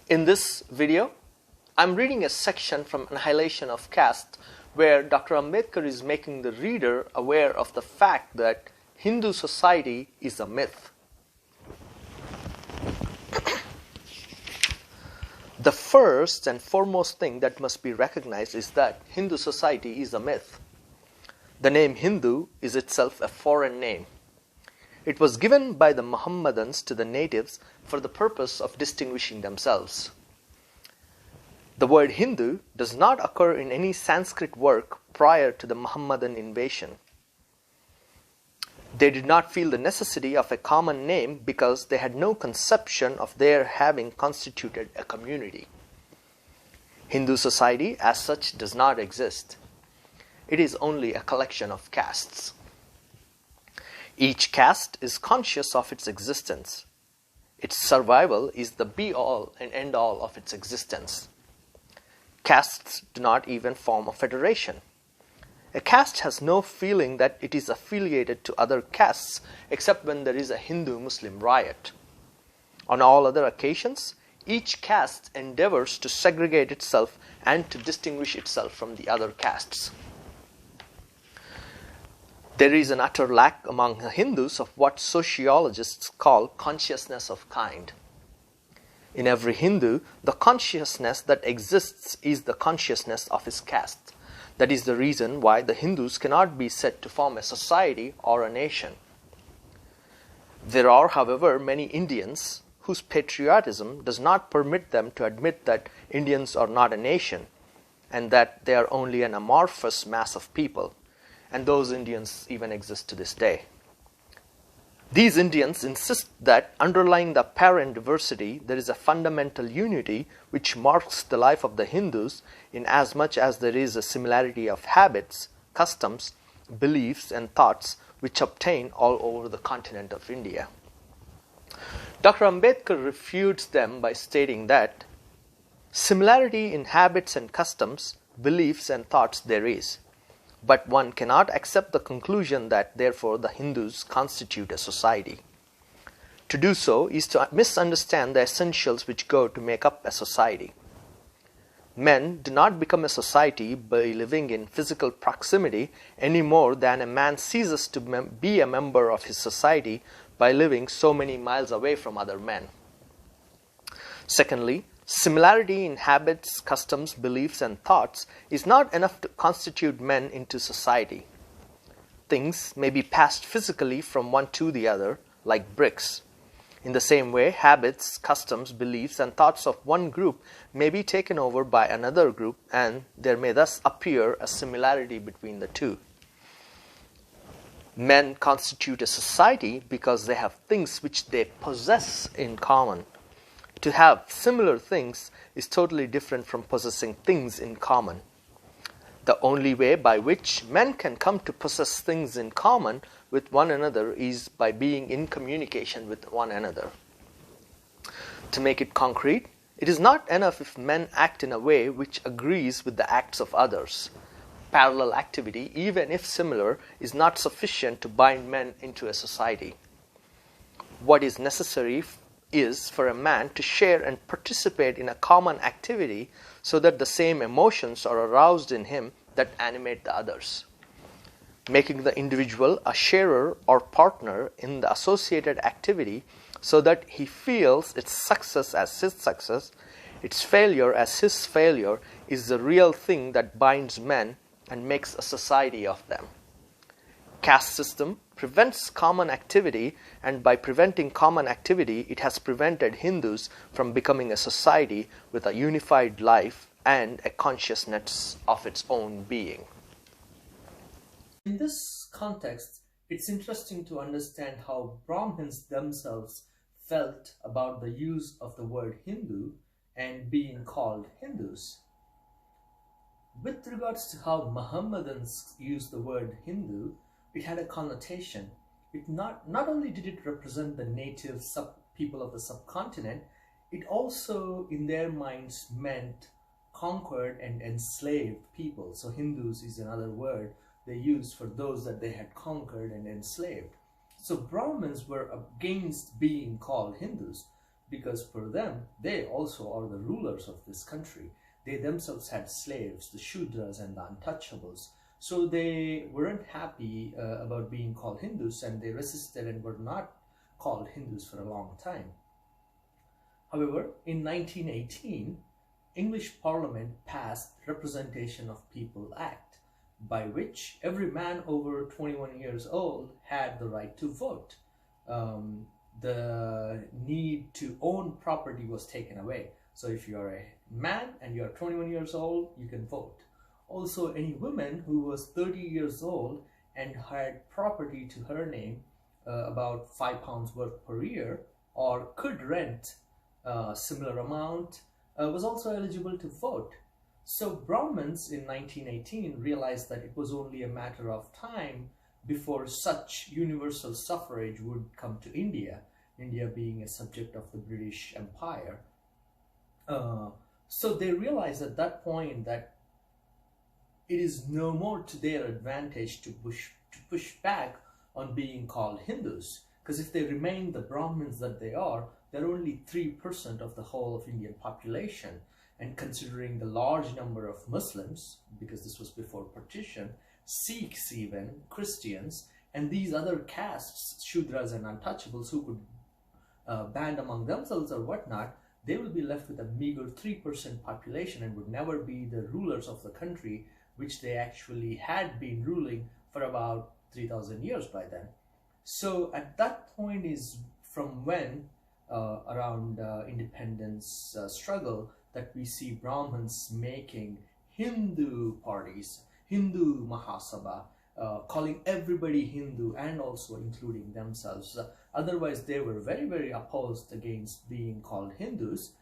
In this video, I'm reading a section from Annihilation of Caste where Dr. Ambedkar is making the reader aware of the fact that Hindu society is a myth. The first and foremost thing that must be recognized is that Hindu society is a myth. The name Hindu is itself a foreign name. It was given by the Mohammedans to the natives for the purpose of distinguishing themselves. The word Hindu does not occur in any Sanskrit work prior to the Mohammedan invasion. They did not feel the necessity of a common name because they had no conception of their having constituted a community. Hindu society as such does not exist. It is only a collection of castes. Each caste is conscious of its existence. Its survival is the be-all and end-all of its existence. Castes do not even form a federation. A caste has no feeling that it is affiliated to other castes except when there is a Hindu-Muslim riot. On all other occasions, each caste endeavors to segregate itself and to distinguish itself from the other castes. There is an utter lack among Hindus of what sociologists call consciousness of kind. In every Hindu, the consciousness that exists is the consciousness of his caste. That is the reason why the Hindus cannot be said to form a society or a nation. There are, however, many Indians whose patriotism does not permit them to admit that Indians are not a nation and that they are only an amorphous mass of people. And those Indians even exist to this day. These Indians insist that underlying the apparent diversity, there is a fundamental unity which marks the life of the Hindus in as much as there is a similarity of habits, customs, beliefs, and thoughts which obtain all over the continent of India. Dr. Ambedkar refutes them by stating that similarity in habits and customs, beliefs, and thoughts there is. But one cannot accept the conclusion that therefore the Hindus constitute a society. To do so is to misunderstand the essentials which go to make up a society. Men do not become a society by living in physical proximity any more than a man ceases to be a member of his society by living so many miles away from other men. Secondly, similarity in habits, customs, beliefs, and thoughts is not enough to constitute men into society. Things may be passed physically from one to the other, like bricks. In the same way, habits, customs, beliefs, and thoughts of one group may be taken over by another group, and there may thus appear a similarity between the two. Men constitute a society because they have things which they possess in common. To have similar things is totally different from possessing things in common. The only way by which men can come to possess things in common with one another is by being in communication with one another. To make it concrete, it is not enough if men act in a way which agrees with the acts of others. Parallel activity, even if similar, is not sufficient to bind men into a society. What is necessary is for a man to share and participate in a common activity so that the same emotions are aroused in him that animate the others. Making the individual a sharer or partner in the associated activity so that he feels its success as his success, its failure as his failure, is the real thing that binds men and makes a society of them. Caste system prevents common activity, and by preventing common activity, it has prevented Hindus from becoming a society with a unified life and a consciousness of its own being. In this context, it's interesting to understand how Brahmins themselves felt about the use of the word Hindu and being called Hindus. With regards to how Mohammedans used the word Hindu, it had a connotation. Not only did it represent the native people of the subcontinent, it also, in their minds, meant conquered and enslaved people. So Hindus is another word they used for those that they had conquered and enslaved. So Brahmins were against being called Hindus, because for them, they also are the rulers of this country. They themselves had slaves, the Shudras and the untouchables. So they weren't happy about being called Hindus, and they resisted and were not called Hindus for a long time. However, in 1918, English Parliament passed Representation of People Act, by which every man over 21 years old had the right to vote. The need to own property was taken away. So if you are a man and you are 21 years old, you can vote. Also, any woman who was 30 years old and had property to her name, about £5 worth per year, or could rent a similar amount, was also eligible to vote. So Brahmins in 1918 realized that it was only a matter of time before such universal suffrage would come to India, India being a subject of the British Empire. So they realized at that point that it is no more to their advantage to push back on being called Hindus, because if they remain the Brahmins that they are, they're only 3% of the whole of Indian population. And considering the large number of Muslims, because this was before partition, Sikhs even, Christians, and these other castes, Shudras and untouchables, who could band among themselves or whatnot, they will be left with a meager 3% population and would never be the rulers of the country, which they actually had been ruling for about 3,000 years by then. So at that point is from when, around independence struggle, that we see Brahmins making Hindu parties, Hindu Mahasabha, calling everybody Hindu and also including themselves. Otherwise, they were very, very opposed against being called Hindus.